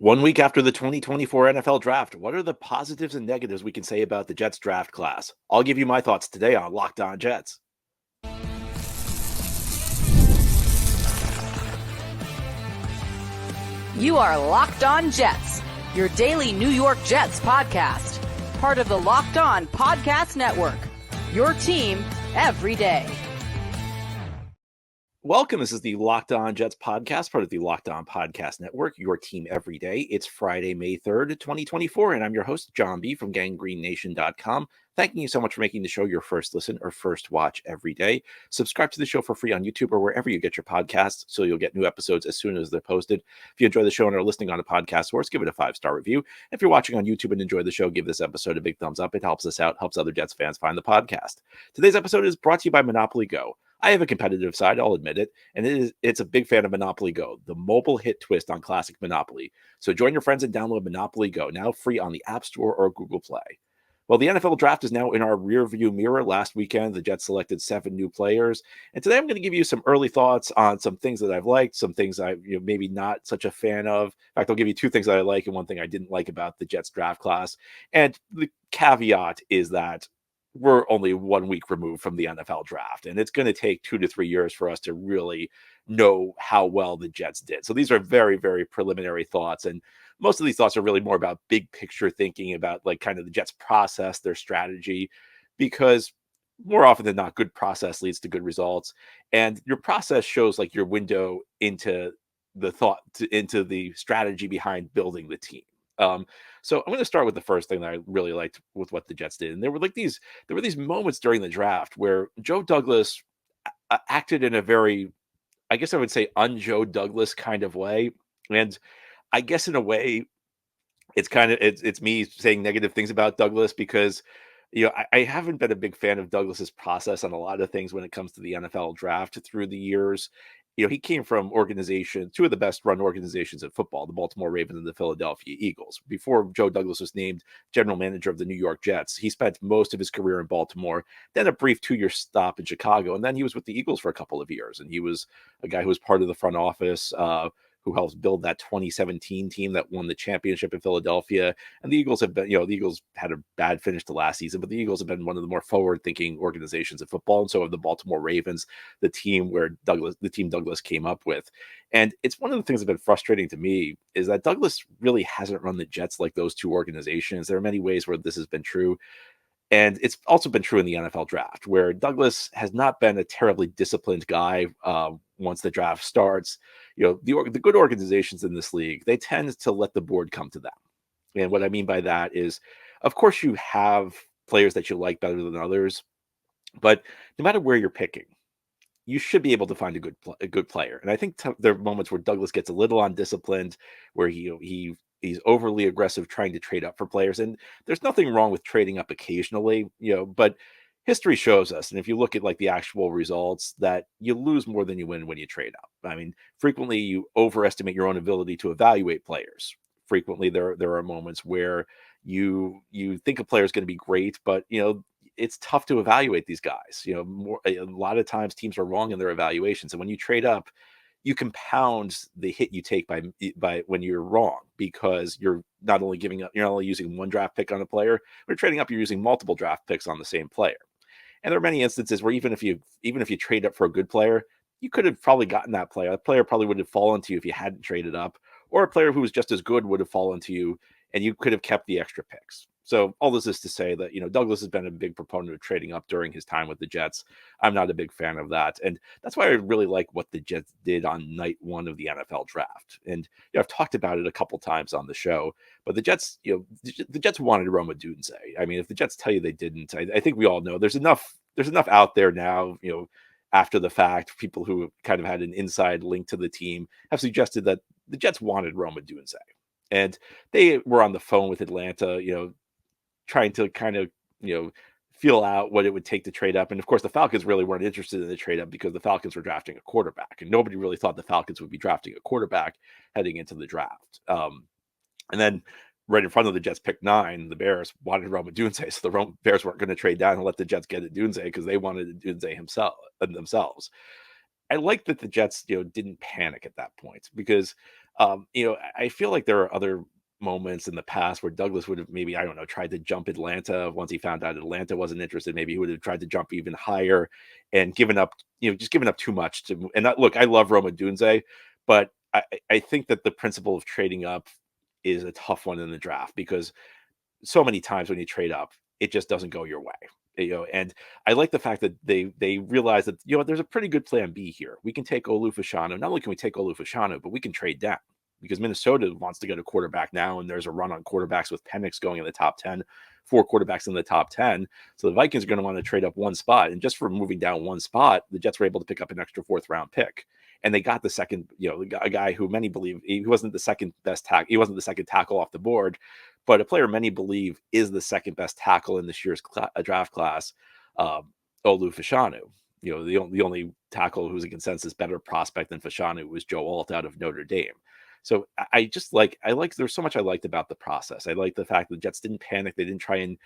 1 week after the 2024 NFL Draft, what are the positives and negatives we can say about the Jets draft class? I'll give you my thoughts today on Locked On Jets. You are Locked On Jets, your daily New York Jets podcast. Part of the Locked On Podcast Network, your team every day. Welcome. This is the Locked On Jets podcast, part of the Locked On Podcast Network, your team every day. It's Friday, May 3rd, 2024, and I'm your host, John B. from GanggreenNation.com. Thanking you so much for making the show your first listen or first watch every day. Subscribe to the show for free on YouTube or wherever you get your podcasts so you'll get new episodes as soon as they're posted. If you enjoy the show and are listening on a podcast source, give it a 5-star review. If you're watching on YouTube and enjoy the show, give this episode a big thumbs up. It helps us out, helps other Jets fans find the podcast. Today's episode is brought to you by Monopoly Go. I have a competitive side, I'll admit it, and it's a big fan of Monopoly Go, the mobile hit twist on classic Monopoly. So join your friends and download Monopoly Go, now free on the App Store or Google Play. Well, the NFL Draft is now in our rearview mirror. Last weekend, the Jets selected 7 new players, and today I'm going to give you some early thoughts on some things that I've liked, some things I maybe not such a fan of. In fact, I'll give you 2 things that I like and 1 thing I didn't like about the Jets draft class. And the caveat is that we're only 1 week removed from the NFL draft, and it's going to take 2 to 3 years for us to really know how well the Jets did. So these are very, very preliminary thoughts, and most of these thoughts are really more about big picture thinking about like kind of the Jets process, their strategy, because more often than not, good process leads to good results, and your process shows like your window into the thought into the strategy behind building the team. So I'm going to start with the first thing that I really liked with what the Jets did. And there were these moments during the draft where Joe Douglas acted in a very, I guess I would say, un-Joe Douglas kind of way. And I guess in a way, it's me saying negative things about Douglas because I haven't been a big fan of Douglas's process on a lot of things when it comes to the NFL draft through the years. He came from 2 of the best run organizations in football, the Baltimore Ravens and the Philadelphia Eagles. Before Joe Douglas was named general manager of the New York Jets, he spent most of his career in Baltimore, then a brief 2-year stop in Chicago, and then he was with the Eagles for a couple of years. And he was a guy who was part of the front office, who helped build that 2017 team that won the championship in Philadelphia. And the Eagles have been, the Eagles had a bad finish to last season, but the Eagles have been one of the more forward-thinking organizations in football. And so have the Baltimore Ravens, the team Douglas came up with. And it's one of the things that's been frustrating to me is that Douglas really hasn't run the Jets like those 2 organizations. There are many ways where this has been true. And it's also been true in the NFL draft, where Douglas has not been a terribly disciplined guy once the draft starts. The good organizations in this league, they tend to let the board come to them. And what I mean by that is, of course, you have players that you like better than others, but no matter where you're picking, you should be able to find a good player. And I think there are moments where Douglas gets a little undisciplined, where he's overly aggressive trying to trade up for players. And there's nothing wrong with trading up occasionally, but history shows us, and if you look at like the actual results, that you lose more than you win when you trade up. I mean, frequently you overestimate your own ability to evaluate players. Frequently there are moments where you think a player is going to be great, but it's tough to evaluate these guys. A lot of times teams are wrong in their evaluations, and when you trade up, you compound the hit you take by when you're wrong, because you're not only using 1 draft pick on a player. When you're trading up, you're using multiple draft picks on the same player. And there are many instances where even if you trade up for a good player, you could have probably gotten that player. That player probably would have fallen to you if you hadn't traded up, or a player who was just as good would have fallen to you, and you could have kept the extra picks. So all this is to say that, Douglas has been a big proponent of trading up during his time with the Jets. I'm not a big fan of that. And that's why I really like what the Jets did on night 1 of the NFL draft. And I've talked about it a couple times on the show, but the Jets, the Jets wanted Rome Odunze. I mean, if the Jets tell you they didn't, I think we all know there's enough out there now, after the fact, people who kind of had an inside link to the team have suggested that the Jets wanted Rome Odunze. And they were on the phone with Atlanta, trying to kind of, feel out what it would take to trade up. And of course, the Falcons really weren't interested in the trade up because the Falcons were drafting a quarterback, and nobody really thought the Falcons would be drafting a quarterback heading into the draft. And then right in front of the Jets pick 9, the Bears wanted Rome Odunze, so the Bears weren't going to trade down and let the Jets get Odunze because they wanted Odunze themselves. I like that the Jets, didn't panic at that point because, I feel like there are other moments in the past where Douglas would have maybe, I don't know, tried to jump Atlanta once he found out Atlanta wasn't interested. Maybe he would have tried to jump even higher and given up, just given up too much to. And look, I love Roma Dunze, but I think that the principle of trading up is a tough one in the draft because so many times when you trade up, it just doesn't go your way. And I like the fact that they realize that there's a pretty good plan B here. We can take Olu Fashanu. Not only can we take Olu Fashanu, but we can trade down because Minnesota wants to get a quarterback now, and there's a run on quarterbacks with Penix going in the top 10, 4 quarterbacks in the top 10. So the Vikings are going to want to trade up one spot, and just for moving down one spot, the Jets were able to pick up an extra 4th-round pick. And they got the second, a guy who many believe he wasn't the second best tackle. He wasn't the second tackle off the board, but a player many believe is the second best tackle in this year's draft class, Olu Fashanu. The only tackle who's a consensus better prospect than Fashanu was Joe Alt out of Notre Dame. So there's so much I liked about the process. I like the fact that the Jets didn't panic. They didn't try and,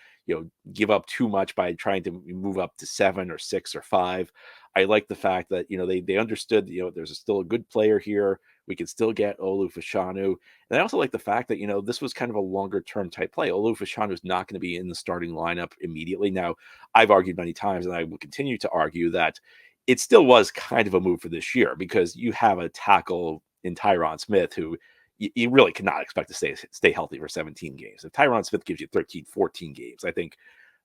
give up too much by trying to move up to 7 or 6 or 5. I like the fact that, they understood, there's still a good player here. We can still get Olu Fashanu. And I also like the fact that, this was kind of a longer term type play. Olu Fashanu is not going to be in the starting lineup immediately. Now, I've argued many times, and I will continue to argue that it still was kind of a move for this year because you have a tackle in Tyron Smith, who you really cannot expect to stay healthy for 17 games. If Tyron Smith gives you 13, 14 games, I think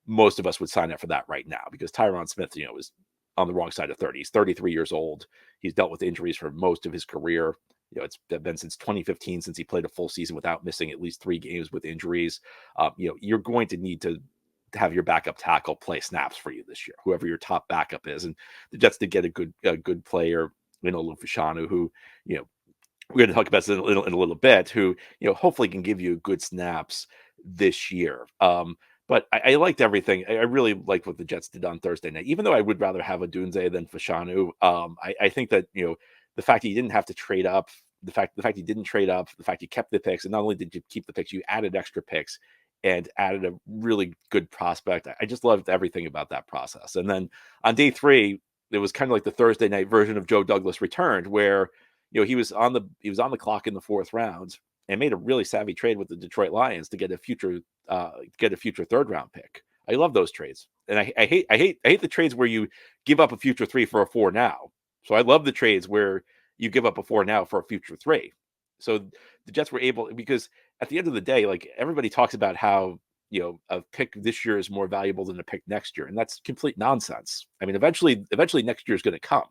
most of us would sign up for that right now because Tyron Smith, is on the wrong side of 30. He's 33 years old. He's dealt with injuries for most of his career. It's been since 2015 since he played a full season without missing at least 3 games with injuries. You're going to need to have your backup tackle play snaps for you this year, whoever your top backup is. And the Jets did get a good player in Olu Fashanu, who, we're going to talk about this in a little bit, who, hopefully can give you good snaps this year. But I liked everything. I really liked what the Jets did on Thursday night, even though I would rather have a Dunze than Fashanu. I think that, the fact he didn't have to trade up, the fact he didn't trade up, the fact he kept the picks, and not only did you keep the picks, you added extra picks and added a really good prospect. I just loved everything about that process. And then on day 3, it was kind of like the Thursday night version of Joe Douglas returned, where he was on the clock in the 4th round and made a really savvy trade with the Detroit Lions to get a future 3rd-round pick. I love those trades, and I hate the trades where you give up a future 3 for a 4 now. So I love the trades where you give up a 4 now for a future 3. So the Jets were able, because at the end of the day, like, everybody talks about how a pick this year is more valuable than a pick next year, and that's complete nonsense. I mean, eventually next year is going to come.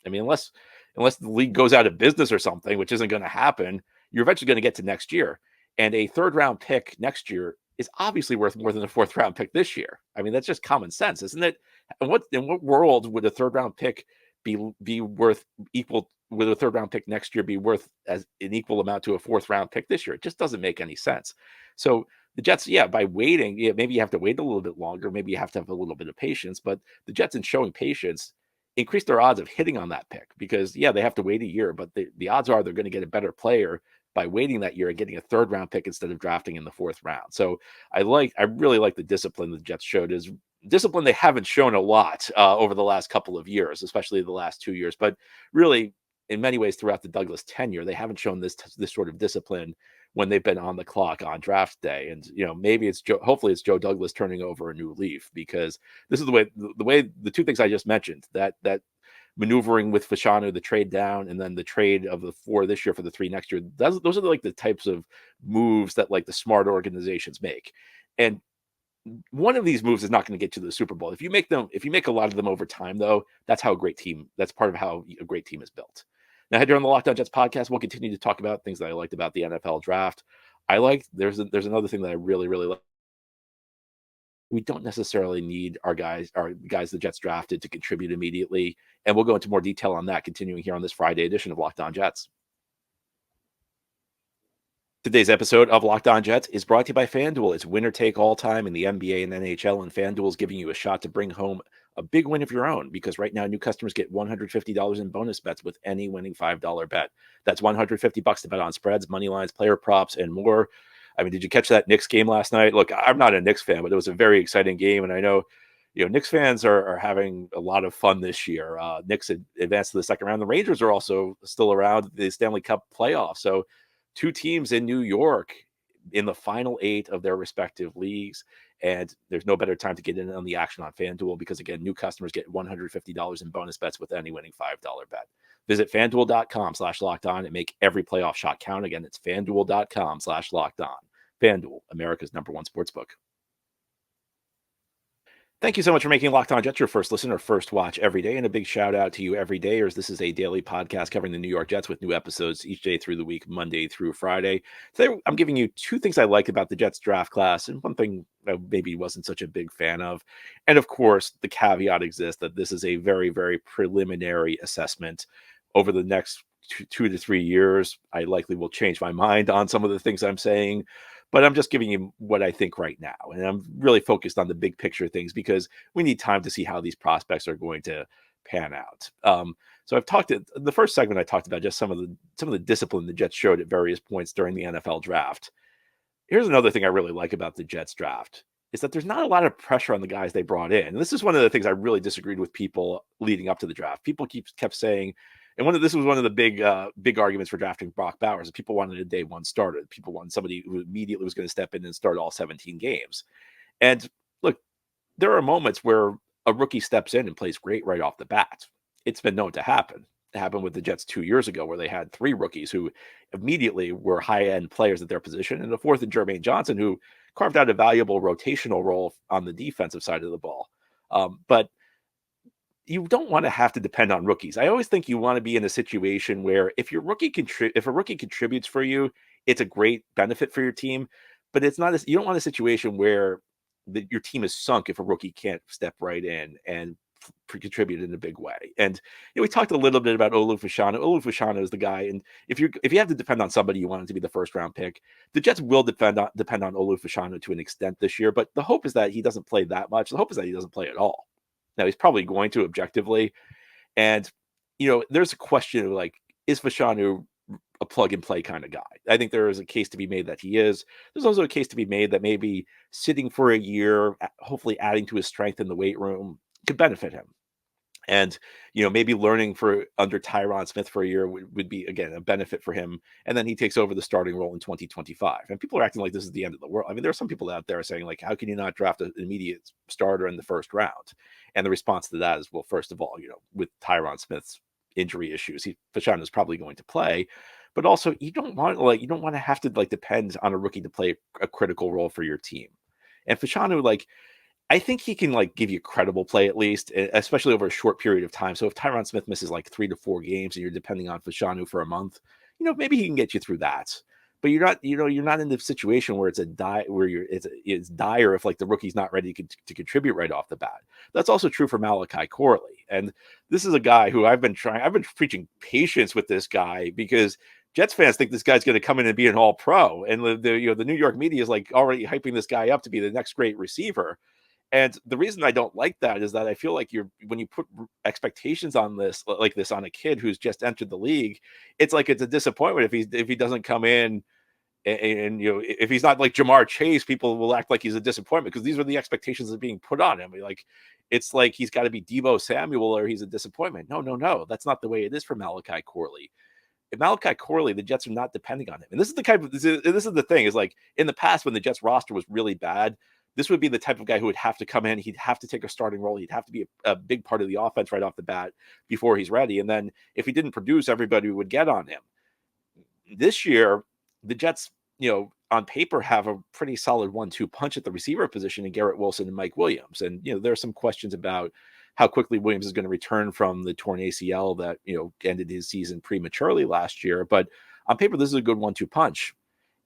I mean, unless the league goes out of business or something, which isn't going to happen, you're eventually going to get to next year. And a 3rd-round pick next year is obviously worth more than a 4th-round pick this year. I mean, that's just common sense, isn't it? And in what world would a 3rd-round pick be worth equal? Would a 3rd-round pick next year be worth as an equal amount to a 4th-round pick this year? It just doesn't make any sense. So the Jets, by waiting, maybe you have to wait a little bit longer. Maybe you have to have a little bit of patience. But the Jets, in showing patience, increase their odds of hitting on that pick because, they have to wait a year, but the odds are they're going to get a better player by waiting that year and getting a 3rd-round pick instead of drafting in the 4th round. So I really like the discipline the Jets showed. Is discipline they haven't shown a lot over the last couple of years, especially the last 2 years, but really in many ways throughout the Douglas tenure, they haven't shown this sort of discipline when they've been on the clock on draft day. And, maybe hopefully it's Joe Douglas turning over a new leaf, because this is the way the 2 things I just mentioned, that maneuvering with Fashanu, the trade down, and then the trade of the 4 this year for the 3 next year. Those are like the types of moves that like the smart organizations make. And one of these moves is not going to get you to the Super Bowl. If you make a lot of them over time, though, that's part of how a great team is built. Now, here on the Locked On Jets podcast, we'll continue to talk about things that I liked about the NFL draft. There's another thing that I really, really like. We don't necessarily need our guys the Jets drafted to contribute immediately. And we'll go into more detail on that continuing here on this Friday edition of Locked On Jets. Today's episode of Locked On Jets is brought to you by FanDuel. It's winner take all time in the NBA and NHL, and FanDuel is giving you a shot to bring home a big win of your own, because right now new customers get $150 in bonus bets with any winning $5 bet. That's $150 to bet on spreads, money lines, player props, and more. I mean, did you catch that Knicks game last night? Look, I'm not a Knicks fan, but it was a very exciting game, and I know Knicks fans are having a lot of fun this year. Knicks advanced to the second round. The Rangers are also still around the Stanley Cup playoffs. So 2 teams in New York in the final 8 of their respective leagues. And there's no better time to get in on the action on FanDuel because, again, new customers get $150 in bonus bets with any winning $5 bet. Visit FanDuel.com/lockedon and make every playoff shot count. Again, it's FanDuel.com/lockedon. FanDuel, America's #1 sportsbook. Thank you so much for making Locked On Jets your first listen or first watch every day. And a big shout out to you every day, as this is a daily podcast covering the New York Jets with new episodes each day through the week, Monday through Friday. Today, I'm giving you 2 things I like about the Jets draft class and one thing I maybe wasn't such a big fan of. And of course, the caveat exists that this is a very, very preliminary assessment. Over the next 2 to 3 years, I likely will change my mind on some of the things I'm saying. But I'm just giving you what I think right now. And I'm really focused on the big picture things because we need time to see how these prospects are going to pan out. So I've talked in the first segment, I talked about just some of the discipline the Jets showed at various points during the NFL draft. Here's another thing I really like about the Jets draft is that there's not a lot of pressure on the guys they brought in. And this is one of the things I really disagreed with people leading up to the draft. People kept saying, and this was one of the big arguments for drafting Brock Bowers. People wanted a day 1 starter. People wanted somebody who immediately was going to step in and start all 17 games. And look, there are moments where a rookie steps in and plays great right off the bat. It's been known to happen. It happened with the Jets 2 years ago where they had 3 rookies who immediately were high-end players at their position, and the fourth in Jermaine Johnson, who carved out a valuable rotational role on the defensive side of the ball. But you don't want to have to depend on rookies. I always think you want to be in a situation where if a rookie contributes for you, it's a great benefit for your team. But you don't want a situation where your team is sunk if a rookie can't step right in and contribute in a big way. And we talked a little bit about Olu Fashanu. Olu Fashanu is the guy, and if you have to depend on somebody, you want it to be the first round pick. The Jets will depend on Olu Fashanu to an extent this year, but the hope is that he doesn't play that much. The hope is that he doesn't play at all. Now, he's probably going to objectively. And, there's a question of is Fashanu a plug and play kind of guy? I think there is a case to be made that he is. There's also a case to be made that maybe sitting for a year, hopefully adding to his strength in the weight room, could benefit him. And, maybe learning under Tyron Smith for a year would be, again, a benefit for him. And then he takes over the starting role in 2025. And people are acting like this is the end of the world. I mean, there are some people out there saying, how can you not draft an immediate starter in the first round? And the response to that is, well, first of all, with Tyron Smith's injury issues, Fashanu is probably going to play. But also, you don't want to have to depend on a rookie to play a critical role for your team. And Fashanu, I think he can give you credible play at least, especially over a short period of time. So if Tyron Smith misses 3 to 4 games and you're depending on Fashanu for a month, maybe he can get you through that. But you're not in the situation where it's dire if the rookie's not ready to contribute right off the bat. That's also true for Malachi Corley. And this is a guy who I've been preaching patience with this guy because Jets fans think this guy's going to come in and be an all-pro. And the New York media is already hyping this guy up to be the next great receiver. And the reason I don't like that is that I feel when you put expectations on this on a kid who's just entered the league, it's it's a disappointment if he doesn't come in and if he's not like Jamar Chase, people will act like he's a disappointment because these are the expectations that are being put on him. It's like he's got to be Deebo Samuel or he's a disappointment. No, that's not the way it is for Malachi Corley. Malachi Corley, the Jets are not depending on him, and this is the thing is in the past when the Jets roster was really bad. This would be the type of guy who would have to come in. He'd have to take a starting role. He'd have to be a big part of the offense right off the bat before he's ready. And then if he didn't produce, everybody would get on him. This year, the Jets, on paper have a pretty solid 1-2 punch at the receiver position in Garrett Wilson and Mike Williams. And, there are some questions about how quickly Williams is going to return from the torn ACL that, ended his season prematurely last year. But on paper, this is a good 1-2 punch.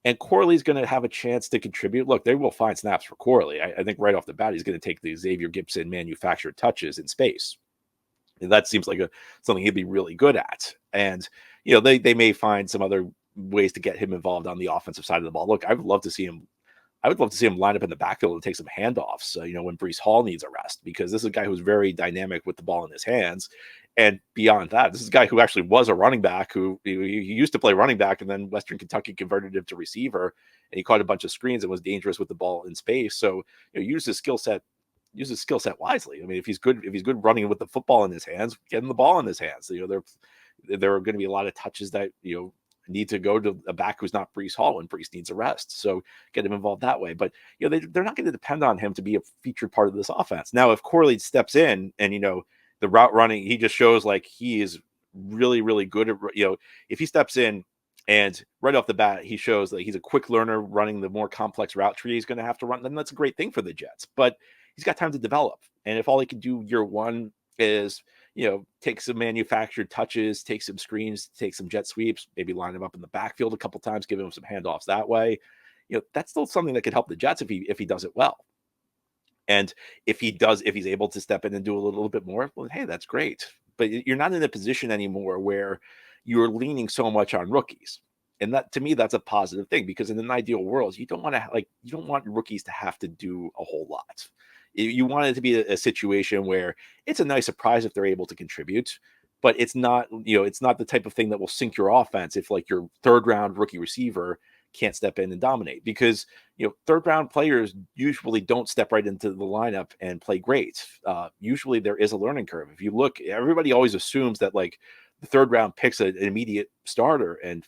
And Corley's going to have a chance to contribute. Look, they will find snaps for Corley. I think right off the bat, he's going to take the Xavier Gipson manufactured touches in space. And that seems like something he'd be really good at. And, they may find some other ways to get him involved on the offensive side of the ball. Look, I would love to see him line up in the backfield and take some handoffs, when Breece Hall needs a rest, because this is a guy who's very dynamic with the ball in his hands. And beyond that, this is a guy who actually was a running back who he used to play running back, and then Western Kentucky converted him to receiver, and he caught a bunch of screens and was dangerous with the ball in space. So, use his skill set use his skill set wisely. I mean, if he's good running with the football in his hands, get him the ball in his hands. There are going to be a lot of touches that need to go to a back who's not Breece Hall when Breece needs a rest. So get him involved that way. But they're not going to depend on him to be a featured part of this offense. Now, if Corley steps in and the route running, he just shows like he is really, really good at if he steps in and right off the bat he shows that he's a quick learner running the more complex route tree he's going to have to run, then that's a great thing for the Jets. But he's got time to develop. And if all he can do year one is take some manufactured touches, take some screens, take some jet sweeps, maybe line him up in the backfield a couple times, give him some handoffs that way. That's still something that could help the Jets if he does it well. And if he's able to step in and do a little bit more, well, hey, that's great. But you're not in a position anymore where you're leaning so much on rookies. And that, to me, that's a positive thing, because in an ideal world, you don't want rookies to have to do a whole lot. You want it to be a situation where it's a nice surprise if they're able to contribute, but it's not the type of thing that will sink your offense if like your third round rookie receiver can't step in and dominate, because third round players usually don't step right into the lineup and play great. Usually there is a learning curve. If you look, everybody always assumes that like the third round picks an immediate starter, and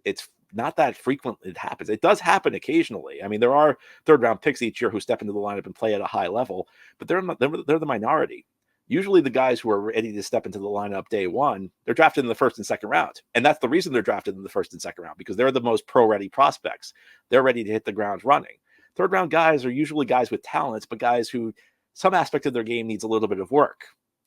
it's not that frequent. It happens. It does happen occasionally. I mean, there are third round picks each year who step into the lineup and play at a high level, but they're the minority. Usually the guys who are ready to step into the lineup day one, they're drafted in the first and second round. And that's the reason they're drafted in the first and second round, because they're the most pro-ready prospects. They're ready to hit the ground running. Third round guys are usually guys with talents, but guys who some aspect of their game needs a little bit of work.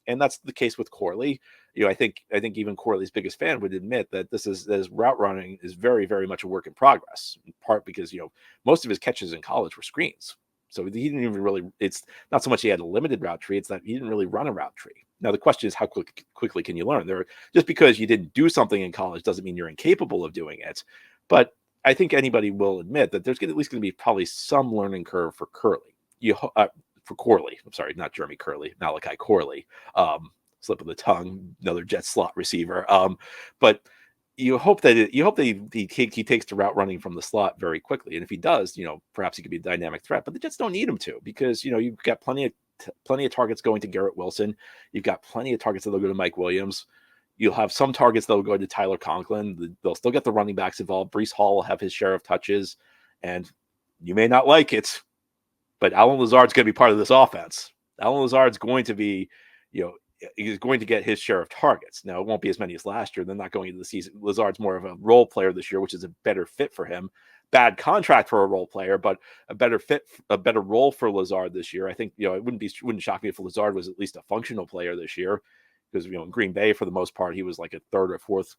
And that's the case with Corley. I think even Corley's biggest fan would admit that this route running is very, very much a work in progress, in part because, most of his catches in college were screens. So he didn't even really, it's not so much he had a limited route tree, it's that he didn't really run a route tree. Now, the question is, how quickly can you learn? Just because you didn't do something in college doesn't mean you're incapable of doing it. But I think anybody will admit that there's at least going to be probably some learning curve for Corley. For Corley, I'm sorry, not Jeremy Curley, Malachi Corley. Slip of the tongue, another Jets slot receiver. But you hope that he takes to route running from the slot very quickly, and if he does, perhaps he could be a dynamic threat. But the Jets don't need him to, because you've got plenty of targets going to Garrett Wilson. You've got plenty of targets that'll go to Mike Williams. You'll have some targets that'll go to Tyler Conklin. They'll still get the running backs involved. Breece Hall will have his share of touches, and you may not like it, but Allen Lazard's going to be part of this offense. Allen Lazard's going to be, he's going to get his share of targets. Now, it won't be as many as last year. They're not going into the season. Lazard's more of a role player this year, which is a better fit for him. Bad contract for a role player, but a better fit, a better role for Lazard this year. I think, it wouldn't shock me if Lazard was at least a functional player this year, because, in Green Bay, for the most part, he was like a third or fourth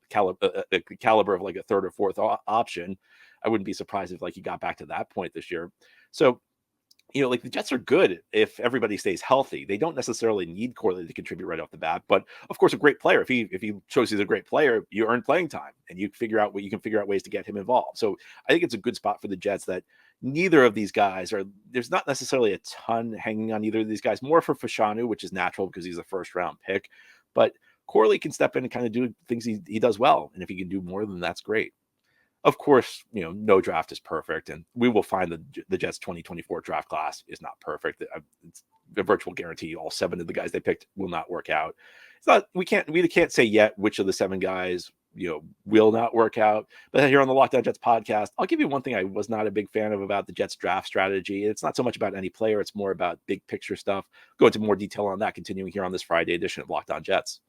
caliber of like a third or fourth option. I wouldn't be surprised if he got back to that point this year. So, the Jets are good if everybody stays healthy. They don't necessarily need Corley to contribute right off the bat, but of course, a great player. If he shows he's a great player, you earn playing time, and you can figure out ways to get him involved. So I think it's a good spot for the Jets that neither of these guys there's not necessarily a ton hanging on either of these guys. More for Fashanu, which is natural because he's a first round pick, but Corley can step in and kind of do things he does well, and if he can do more, then that's great. Of course, no draft is perfect, and we will find the Jets 2024 draft class is not perfect. It's a virtual guarantee all 7 of the guys they picked will not work out. It's not, we can't say yet which of the 7 guys will not work out. But here on the Locked On Jets podcast, I'll give you one thing I was not a big fan of about the Jets draft strategy. It's not so much about any player, it's more about big picture stuff. Go into more detail on that continuing here on this Friday edition of Locked On Jets.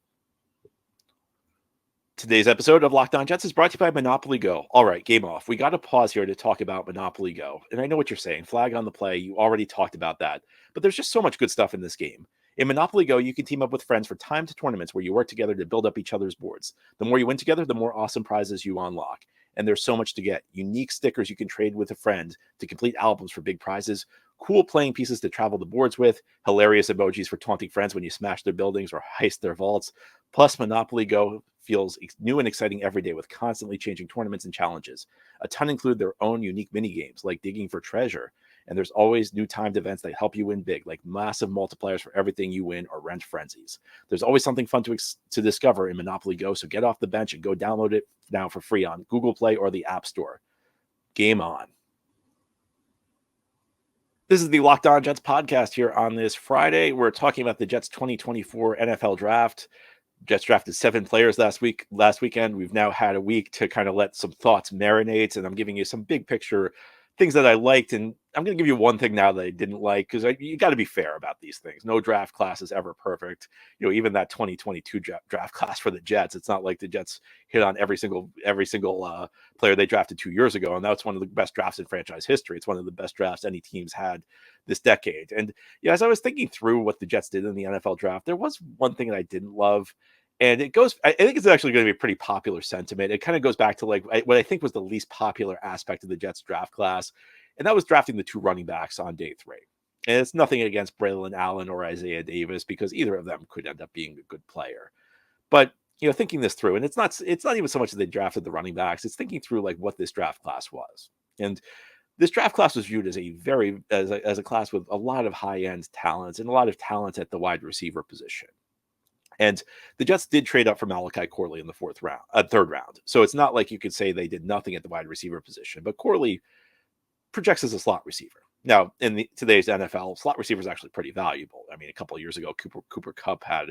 Today's episode of Locked On Jets is brought to you by Monopoly Go. All right, game off. We got to pause here to talk about Monopoly Go. And I know what you're saying. Flag on the play. You already talked about that. But there's just so much good stuff in this game. In Monopoly Go, you can team up with friends for timed tournaments where you work together to build up each other's boards. The more you win together, the more awesome prizes you unlock. And there's so much to get. Unique stickers you can trade with a friend to complete albums for big prizes, cool playing pieces to travel the boards with, hilarious emojis for taunting friends when you smash their buildings or heist their vaults. Plus, Monopoly Go feels new and exciting every day with constantly changing tournaments and challenges. A ton include their own unique mini games like digging for treasure. And there's always new timed events that help you win big, like massive multipliers for everything you win or rent frenzies. There's always something fun to discover in Monopoly Go, so get off the bench and go download it now for free on Google Play or the App Store. Game on. This is the Locked On Jets podcast here on this Friday. We're talking about the Jets 2024 NFL draft. Jets drafted 7 players last weekend. We've now had a week to kind of let some thoughts marinate, and I'm giving you some big picture things that I liked, and I'm going to give you one thing now that I didn't like, because you got to be fair about these things. No draft class is ever perfect. Even that 2022 draft class for the Jets, it's not like the Jets hit on every single player they drafted 2 years ago, and that's one of the best drafts in franchise history. It's one of the best drafts any team's had this decade. And as I was thinking through what the Jets did in the NFL draft, there was one thing that I didn't love. And I think it's actually going to be a pretty popular sentiment. It kind of goes back to what I think was the least popular aspect of the Jets draft class, and that was drafting the 2 running backs on day 3. And it's nothing against Braylon Allen or Isaiah Davis, because either of them could end up being a good player. But thinking this through, and it's not even so much that they drafted the running backs; it's thinking through what this draft class was. And this draft class was viewed as a class with a lot of high end talents and a lot of talent at the wide receiver position. And the Jets did trade up for Malachi Corley in the third round. So it's not like you could say they did nothing at the wide receiver position. But Corley projects as a slot receiver. Now, in today's NFL, slot receiver is actually pretty valuable. I mean, a couple of years ago, Cooper Kupp had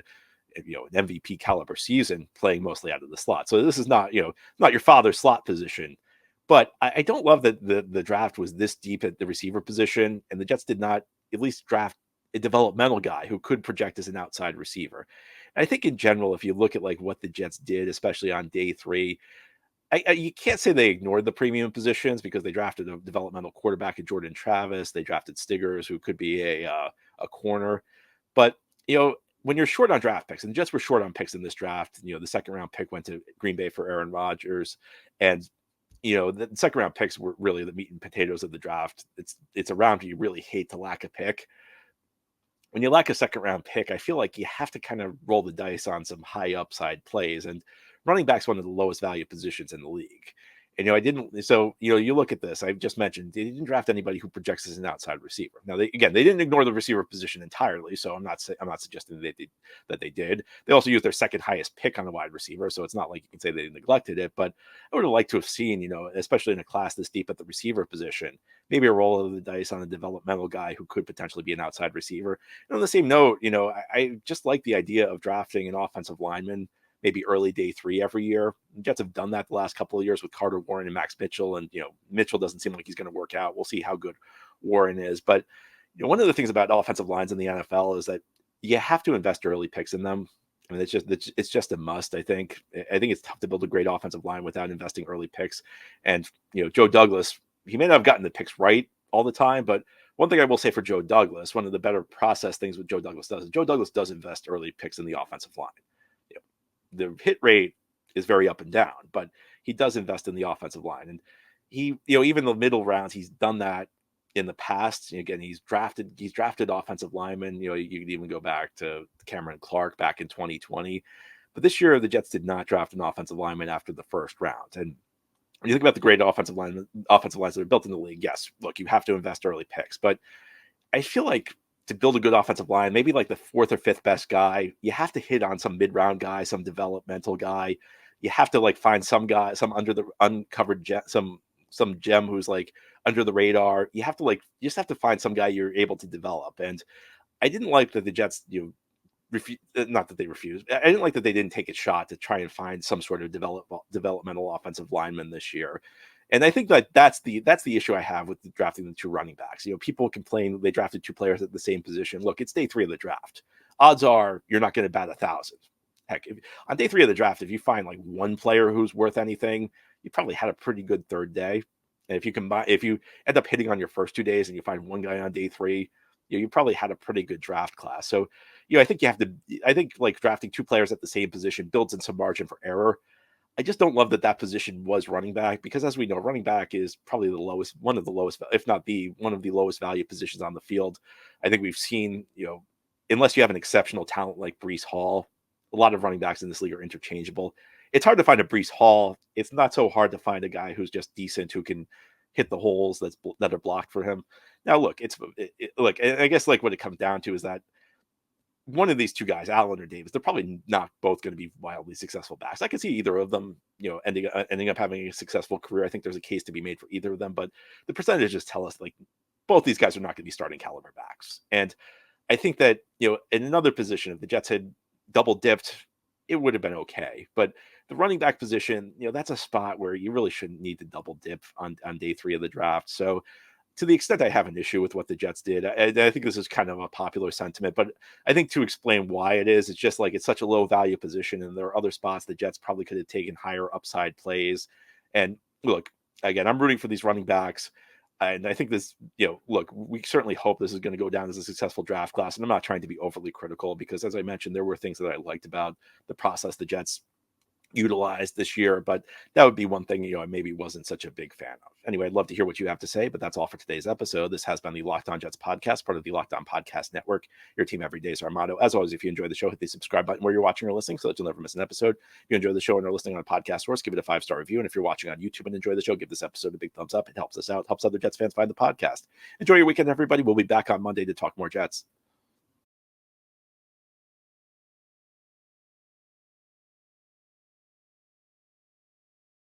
an MVP caliber season playing mostly out of the slot. So this is not not your father's slot position. But I don't love that the draft was this deep at the receiver position, and the Jets did not at least draft a developmental guy who could project as an outside receiver. I think in general, if you look at what the Jets did, especially on day 3, you can't say they ignored the premium positions, because they drafted a developmental quarterback in Jordan Travis. They drafted Stiggers, who could be a corner. But when you're short on draft picks, and the Jets were short on picks in this draft, the second round pick went to Green Bay for Aaron Rodgers, and the second round picks were really the meat and potatoes of the draft. It's a round you really hate to lack a pick. When you lack a second round pick, I feel like you have to kind of roll the dice on some high upside plays, and running back's one of the lowest value positions in the league. And you look at this. I just mentioned they didn't draft anybody who projects as an outside receiver. Now they didn't ignore the receiver position entirely, so I'm not suggesting that they did. They also used their second highest pick on the wide receiver, so it's not like you can say they neglected it. But I would have liked to have seen, especially in a class this deep at the receiver position, maybe a roll of the dice on a developmental guy who could potentially be an outside receiver. And on the same note, I just like the idea of drafting an offensive lineman maybe early day 3 every year. The Jets have done that the last couple of years with Carter Warren and Max Mitchell. And, Mitchell doesn't seem like he's going to work out. We'll see how good Warren is. But, one of the things about offensive lines in the NFL is that you have to invest early picks in them. I mean, it's just a must, I think. I think it's tough to build a great offensive line without investing early picks. And, Joe Douglas, he may not have gotten the picks right all the time, but one thing I will say for Joe Douglas, one of the better process things what Joe Douglas does is Joe Douglas does invest early picks in the offensive line. The hit rate is very up and down, but he does invest in the offensive line. And he, even the middle rounds, he's done that in the past. Again, he's drafted offensive linemen. You could even go back to Cameron Clark back in 2020. But this year, the Jets did not draft an offensive lineman after the first round. And when you think about the great offensive lines that are built in the league, yes, look, you have to invest early picks. But I feel like to build a good offensive line, maybe like the 4th or 5th best guy, you have to hit on some mid-round guy, some developmental guy. You have to find some guy, some under the uncovered gem, some gem who's under the radar. You just have to find some guy you're able to develop. And I didn't like that the Jets, not that they refused. I didn't like that they didn't take a shot to try and find some sort of developmental offensive lineman this year. And I think that's the issue I have with drafting the 2 running backs. People complain they drafted 2 players at the same position. Look, it's day 3 of the draft. Odds are you're not going to bat 1,000. Heck, on day 3 of the draft, if you find one player who's worth anything, you probably had a pretty good third day. And if you end up hitting on your first 2 days and you find one guy on day 3, you probably had a pretty good draft class. So, I think drafting 2 players at the same position builds in some margin for error. I just don't love that position was running back, because as we know, running back is probably one of the lowest, if not one of the lowest value positions on the field. I think we've seen, unless you have an exceptional talent like Breece Hall, a lot of running backs in this league are interchangeable. It's hard to find a Breece Hall. It's not so hard to find a guy who's just decent, who can hit the holes that are blocked for him. Now, look, I guess what it comes down to is that one of these 2 guys, Allen or Davis, they're probably not both going to be wildly successful backs. I can see either of them, ending up having a successful career. I think there's a case to be made for either of them, but the percentages tell us both these guys are not going to be starting caliber backs. And I think that, in another position, if the Jets had double dipped, it would have been okay. But the running back position, that's a spot where you really shouldn't need to double dip on day 3 of the draft. So to the extent I have an issue with what the Jets did, I think this is kind of a popular sentiment, but I think to explain why it is, it's just like it's such a low value position, and there are other spots the Jets probably could have taken higher upside plays. And look, again, I'm rooting for these running backs. And I think this, look, we certainly hope this is going to go down as a successful draft class. And I'm not trying to be overly critical because, as I mentioned, there were things that I liked about the process the Jets utilized this year, but that would be one thing, I maybe wasn't such a big fan of. Anyway, I'd love to hear what you have to say, but that's all for today's episode. This has been the Locked On Jets podcast, part of the Locked On Podcast Network. Your team every day is our motto. As always, if you enjoy the show, hit the subscribe button where you're watching or listening so that you'll never miss an episode. If you enjoy the show and are listening on a podcast source, give it a 5-star review. And if you're watching on YouTube and enjoy the show, give this episode a big thumbs up. It helps us out, helps other Jets fans find the podcast. Enjoy your weekend, everybody. We'll be back on Monday to talk more Jets.